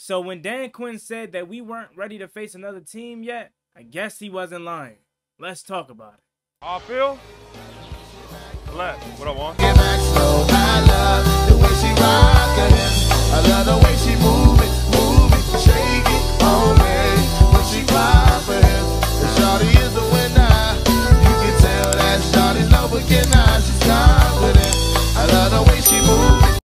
So when Dan Quinn said that we weren't ready to face another team yet, I guess he wasn't lying. Let's talk about it. How I feel? Blessed. What I want? Get back slow. I love the way she rockin' it. I love the way she move it, shake it on me. When she pop it, the shawty is the winner. You can tell that shawty's no beginner. She's confident. I love the way she move it.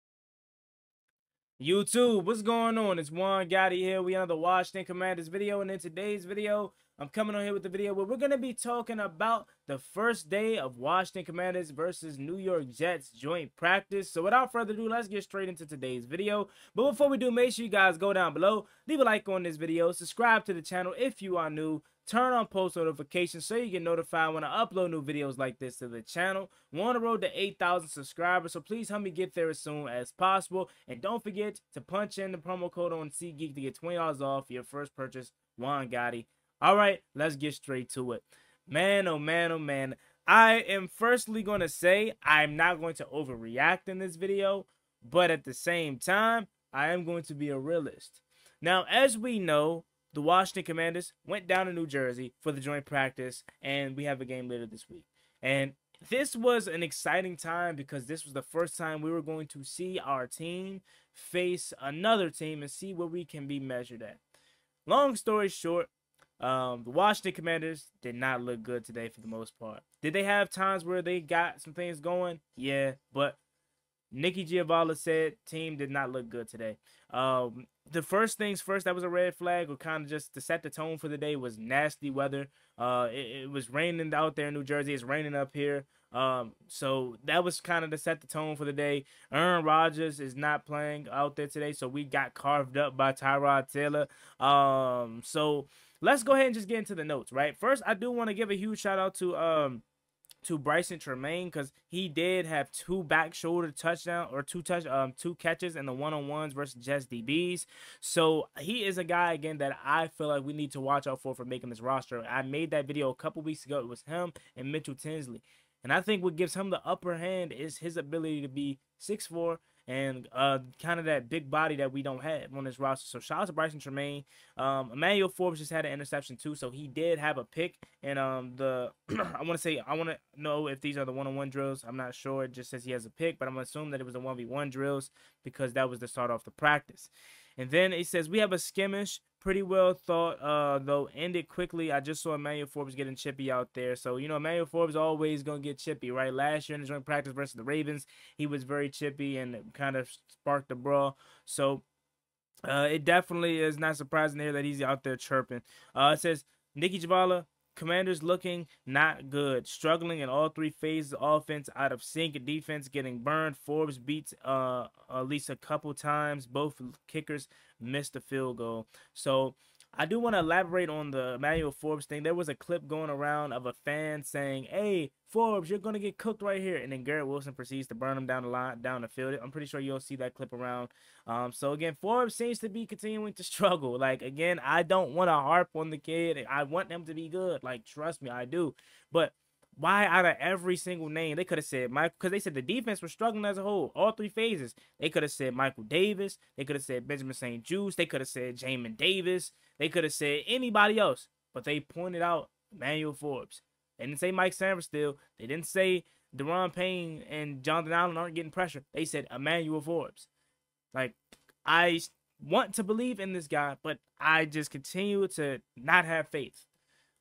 YouTube, what's going on? It's Juan Gotti here. We on the Washington Commanders video, and in today's video, I'm coming on here with the video where we're going to be talking about the first day of Washington Commanders versus New York Jets joint practice. So without further ado, let's get straight into today's video. But before we do, make sure you guys go down below, leave a like on this video, subscribe to the channel if you are new, turn on post notifications so you get notified when I upload new videos like this to the channel. We're on the road to 8,000 subscribers, so please help me get there as soon as possible. And don't forget to punch in the promo code on SeatGeek to get $20 off your first purchase. Juan Gotti. All right, let's get straight to it. Man, oh man, oh man. I am firstly going to say I'm not going to overreact in this video, but at the same time, I am going to be a realist. Now, as we know, the Washington Commanders went down to New Jersey for the joint practice, and we have a game later this week. And this was an exciting time because this was the first time we were going to see our team face another team and see where we can be measured at. Long story short, the Washington Commanders did not look good today for the most part. Did they have times where they got some things going? Yeah, but Nicky Giovanni said team did not look good today. The first things first, that was a red flag, or kind of just to set the tone for the day, was nasty weather. It was raining out there in New Jersey. It's raining up here. So that was kind of to set the tone for the day. Aaron Rodgers is not playing out there today, so we got carved up by Tyrod Taylor. So let's go ahead and just get into the notes, right? First, I do want to give a huge shout out to Bryson Tremaine, because he did have two back shoulder touchdown or two catches in the one-on-ones versus Jets DBs. So he is a guy again that I feel like we need to watch out for making this roster. I made that video a couple weeks ago. It was him and Mitchell Tinsley. And I think what gives him the upper hand is his ability to be 6'4", and kind of that big body that we don't have on this roster. So shout out to Bryson Tremaine. Emmanuel Forbes just had an interception too, so he did have a pick. And I want to know if these are the one-on-one drills. I'm not sure. It just says he has a pick, but I'm going to assume that it was the 1v1 drills because that was the start off the practice. And then it says we have a skirmish, pretty well thought, though ended quickly. I just saw Emmanuel Forbes getting chippy out there. So, you know, Emmanuel Forbes always going to get chippy, right? Last year in the joint practice versus the Ravens, he was very chippy and kind of sparked the brawl. So, it definitely is not surprising to hear that he's out there chirping. It says Nicky Giovanni, Commanders looking not good, struggling in all three phases of offense, out of sync, defense getting burned. Forbes beats at least a couple times. Both kickers missed a field goal. So I do want to elaborate on the Emmanuel Forbes thing. There was a clip going around of a fan saying, "Hey, Forbes, you're gonna get cooked right here," and then Garrett Wilson proceeds to burn him down the field. I'm pretty sure you'll see that clip around. So again, Forbes seems to be continuing to struggle. Like, again, I don't want to harp on the kid. I want him to be good. Like, trust me, I do. But why out of every single name? They could have said Mike, because they said the defense was struggling as a whole, all three phases. They could have said Michael Davis. They could have said Benjamin St. Juice. They could have said Jamin Davis. They could have said anybody else. But they pointed out Emmanuel Forbes. They didn't say Mike Sainristil. They didn't say Deron Payne and Jonathan Allen aren't getting pressure. They said Emmanuel Forbes. Like, I want to believe in this guy, but I just continue to not have faith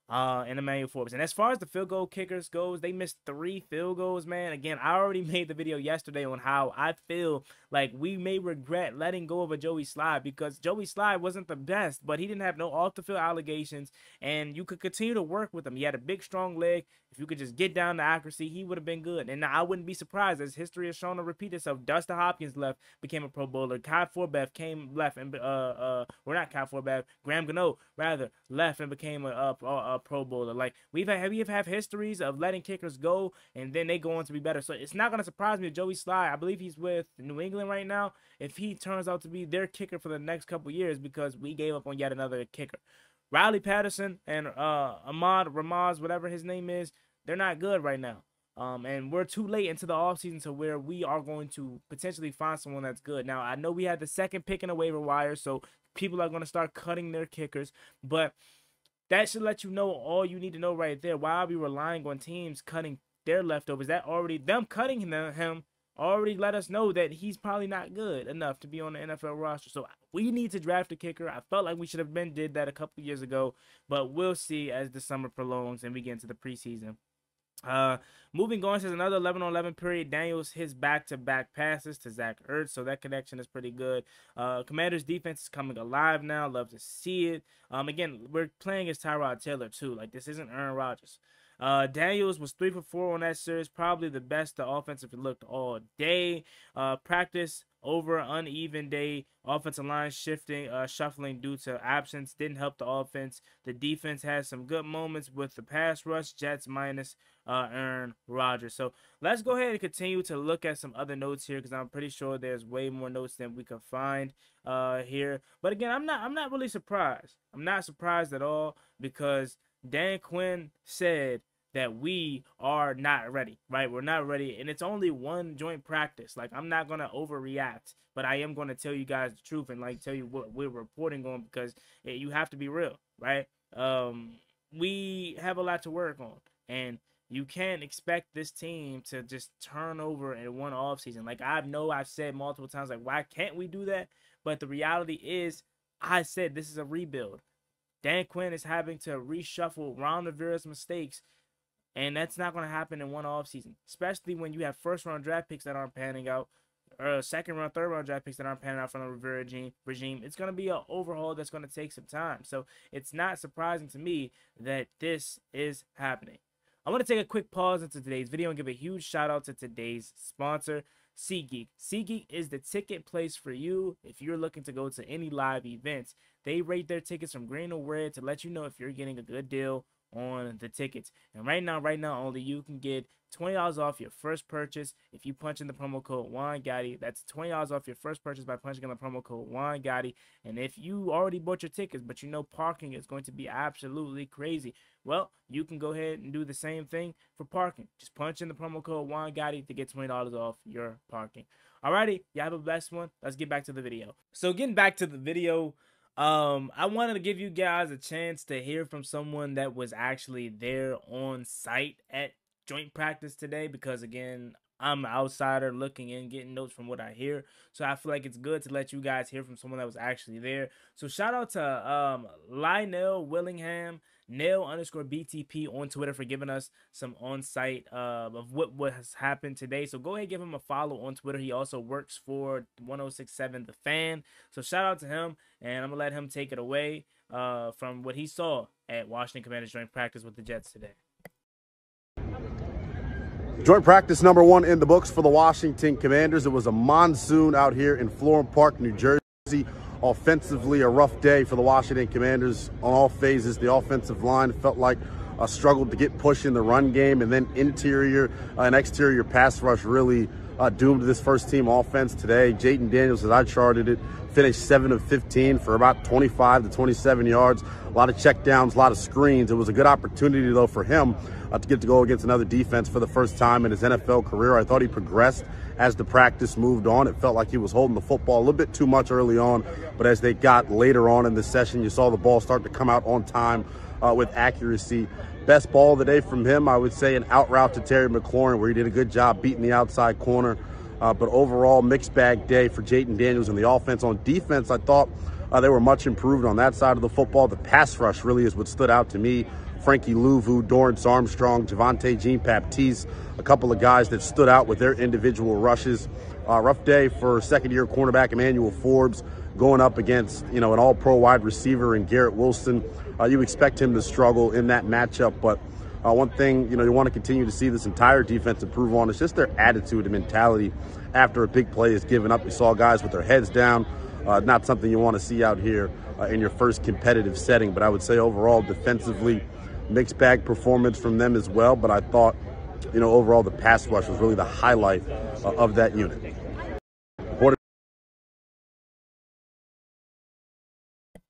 in Emmanuel Forbes. And as far as the field goal kickers goes, they missed 3 field goals, man. Again, I already made the video yesterday on how I feel like we may regret letting go of a Joey Slye, because Joey Slye wasn't the best, but he didn't have no off-the-field allegations, and you could continue to work with him. He had a big, strong leg. If you could just get down to accuracy, he would have been good. And I wouldn't be surprised, as history has shown to repeat itself. Dustin Hopkins left, became a Pro Bowler. Kai Forbath left, and not Kai Forbath, Graham Gano, rather, left and became a Pro Bowler. Like, we have histories of letting kickers go, and then they go on to be better. So it's not going to surprise me if Joey Slye, I believe he's with New England right now, if he turns out to be their kicker for the next couple years, because we gave up on yet another kicker. Riley Patterson and Ahmad Ramaz, whatever his name is, they're not good right now. And we're too late into the offseason to where we are going to potentially find someone that's good. Now, I know we had the second pick in the waiver wire, so people are going to start cutting their kickers, but that should let you know all you need to know right there. Why are we relying on teams cutting their leftovers? That already, them cutting him already let us know that he's probably not good enough to be on the NFL roster. So we need to draft a kicker. I felt like we should have did that a couple years ago, but we'll see as the summer prolongs and we get into the preseason. Moving on, says another 11-on-11 period. Daniels his back-to-back passes to Zach Ertz, so that connection is pretty good. Commanders defense is coming alive now. Love to see it. Again, we're playing as Tyrod Taylor too. Like, this isn't Aaron Rodgers. Daniels was 3 for 4 on that series, probably the best the offensive looked all day. Practice over uneven day. Offensive line shuffling due to absence didn't help the offense. The defense had some good moments with the pass rush. Jets minus Aaron Rodgers. So let's go ahead and continue to look at some other notes here, because I'm pretty sure there's way more notes than we could find here. But again, I'm not really surprised. I'm not surprised at all, because Dan Quinn said that we are not ready, right? We're not ready, and it's only one joint practice. Like, I'm not going to overreact, but I am going to tell you guys the truth and, like, tell you what we're reporting on, because you have to be real, right? We have a lot to work on, and you can't expect this team to just turn over in one offseason. Like, I've said multiple times, like, why can't we do that? But the reality is, I said this is a rebuild. Dan Quinn is having to reshuffle Ron Rivera's mistakes, and that's not going to happen in one offseason, especially when you have first-round draft picks that aren't panning out, or second-round, third-round draft picks that aren't panning out from the Rivera regime. It's going to be an overhaul that's going to take some time. So it's not surprising to me that this is happening. I want to take a quick pause into today's video and give a huge shout-out to today's sponsor, SeatGeek. SeatGeek is the ticket place for you if you're looking to go to any live events. They rate their tickets from green to red to let you know if you're getting a good deal on the tickets. And right now only, you can get $20 off your first purchase if you punch in the promo code JuanGotti. That's $20 off your first purchase by punching in the promo code JuanGotti. And if you already bought your tickets, but you know parking is going to be absolutely crazy, well, you can go ahead and do the same thing for parking. Just punch in the promo code JuanGotti to get $20 off your parking. Alrighty, you have a blessed one. Let's get back to the video. So getting back to the video, I wanted to give you guys a chance to hear from someone that was actually there on site at joint practice today, because again, I'm an outsider looking in, getting notes from what I hear. So I feel like it's good to let you guys hear from someone that was actually there. So shout out to Lionel Willingham, Nail_BTP on Twitter, for giving us some on-site of what has happened today. So go ahead and give him a follow on Twitter. He also works for 1067 The Fan. So shout out to him, and I'm going to let him take it away from what he saw at Washington Commanders joint practice with the Jets today. Joint practice number 1 in the books for the Washington Commanders. It was a monsoon out here in Florham Park, New Jersey. Offensively, a rough day for the Washington Commanders on all phases. The offensive line felt like struggled to get push in the run game, and then interior and exterior pass rush really doomed this first team offense today. Jaden Daniels, as I charted it, finished 7 of 15 for about 25 to 27 yards. A lot of checkdowns, a lot of screens. It was a good opportunity, though, for him to get to go against another defense for the first time in his NFL career. I thought he progressed as the practice moved on. It felt like he was holding the football a little bit too much early on, but as they got later on in the session, you saw the ball start to come out on time with accuracy. Best ball of the day from him, I would say, an out route to Terry McLaurin, where he did a good job beating the outside corner. But overall, mixed bag day for Jaden Daniels and the offense. On defense, I thought they were much improved on that side of the football. The pass rush really is what stood out to me. Frankie Louvu, Dorrance Armstrong, Javonte Jean-Baptiste, a couple of guys that stood out with their individual rushes. Rough day for second-year cornerback Emmanuel Forbes going up against, an all-pro wide receiver in Garrett Wilson. You expect him to struggle in that matchup, but one thing, you want to continue to see this entire defense improve on is just their attitude and mentality after a big play is given up. You saw guys with their heads down. Not something you want to see out here in your first competitive setting, but I would say overall defensively, mixed bag performance from them as well. But I thought, overall the pass rush was really the highlight of that unit.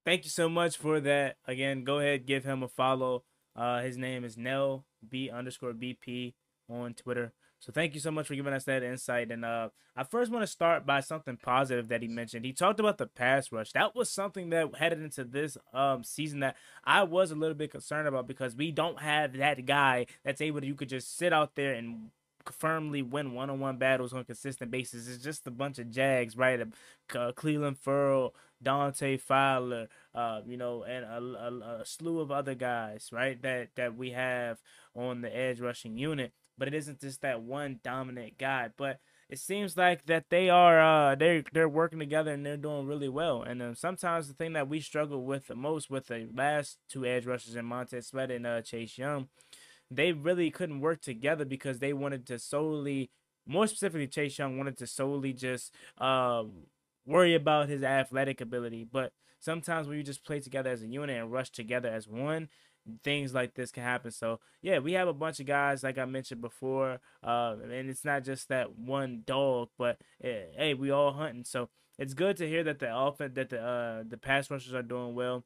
Thank you so much for that. Again, go ahead, give him a follow. His name is Nell B_BP on Twitter. So thank you so much for giving us that insight. And I first want to start by something positive that he mentioned. He talked about the pass rush. That was something that headed into this season that I was a little bit concerned about, because we don't have that guy that's able to, you could just sit out there and firmly win one-on-one battles on a consistent basis. It's just a bunch of Jags, right? Cleveland Furl, Dante Fowler, and a slew of other guys, right? That we have on the edge rushing unit. But it isn't just that one dominant guy. But it seems like that they are they're working together and they're doing really well. And sometimes the thing that we struggle with the most with the last two edge rushers in Montez Sweat and Chase Young, they really couldn't work together because they wanted to solely, more specifically Chase Young wanted to solely just worry about his athletic ability. But sometimes when you just play together as a unit and rush together as one, things like this can happen. So yeah, we have a bunch of guys like I mentioned before, and it's not just that one dog, but hey, we all hunting. So it's good to hear that the offense, that the pass rushers are doing well.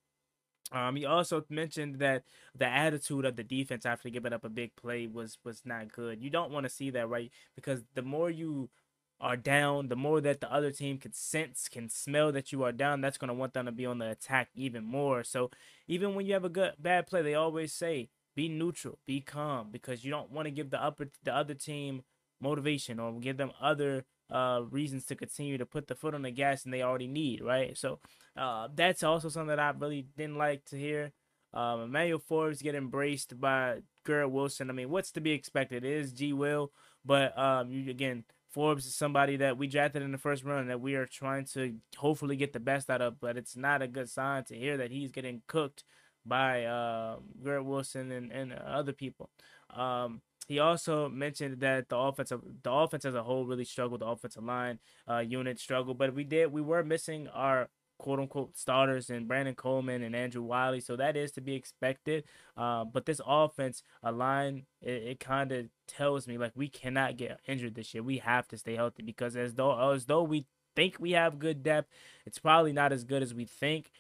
He also mentioned that the attitude of the defense after giving up a big play was not good. You don't want to see that, right? Because the more you are down, the more that the other team can sense, can smell that you are down. That's going to want them to be on the attack even more. So even when you have a bad play, they always say be neutral, be calm, because you don't want to give the other team motivation or give them other reasons to continue to put the foot on the gas and they already need, right? So that's also something that I really didn't like to hear. Emmanuel Forbes get embraced by Garrett Wilson. I mean, what's to be expected? It is G. Will, but Forbes is somebody that we drafted in the first round that we are trying to hopefully get the best out of, but it's not a good sign to hear that he's getting cooked by Garrett Wilson and other people. He also mentioned that the offense as a whole really struggled. The offensive line unit struggled, but we were missing our quote unquote starters in Brandon Coleman and Andrew Wiley, so that is to be expected. But this offense, it kind of tells me like we cannot get injured this year. We have to stay healthy, because as though we think we have good depth, it's probably not as good as we think,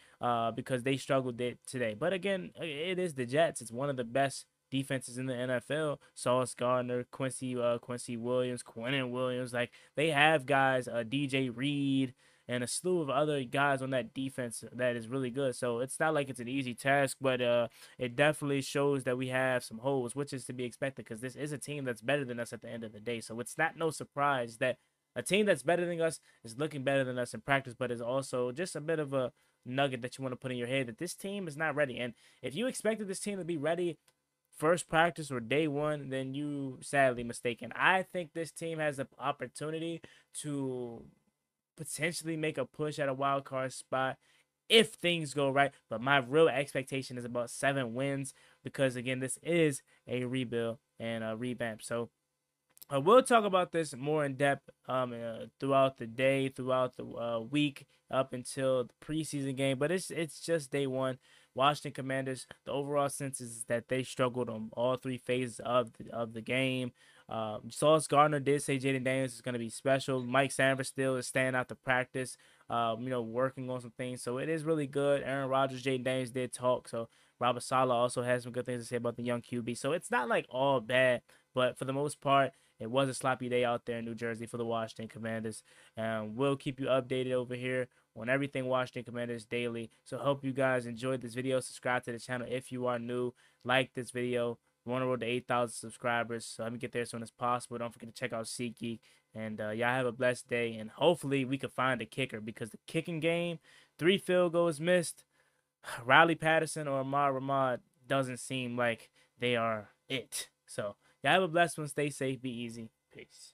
because they struggled today. But again, it is the Jets. It's one of the best defenses in the NFL. Sauce Gardner, Quincy Williams, Quinnen Williams, like they have guys, DJ Reed, and a slew of other guys on that defense that is really good. So it's not like it's an easy task, but it definitely shows that we have some holes, which is to be expected, because this is a team that's better than us at the end of the day. So it's not no surprise that a team that's better than us is looking better than us in practice, but is also just a bit of a nugget that you want to put in your head that this team is not ready. And if you expected this team to be ready first practice or day one, then you sadly mistaken. I think this team has the opportunity to potentially make a push at a wild card spot if things go right. But my real expectation is about 7 wins, because again, this is a rebuild and a revamp. So we'll talk about this more in depth throughout the day, throughout the week, up until the preseason game. But it's just day one. Washington Commanders, the overall sense is that they struggled on all 3 phases of the game. Sauce Gardner did say Jaden Daniels is going to be special. Mike Sanford still is staying out to practice, working on some things. So it is really good. Aaron Rodgers, Jaden Daniels did talk. So Robert Saleh also has some good things to say about the young QB. So it's not like all bad, but for the most part, it was a sloppy day out there in New Jersey for the Washington Commanders. We'll keep you updated over here on everything Washington Commanders daily. So hope you guys enjoyed this video. Subscribe to the channel if you are new. Like this video. We're on the road to 8,000 subscribers. So let me get there as soon as possible. Don't forget to check out SeatGeek. And y'all have a blessed day. And hopefully we can find a kicker, because the kicking game, 3 field goals missed. Riley Patterson or Ahmad Ramad doesn't seem like they are it. So y'all have a blessed one. Stay safe. Be easy. Peace.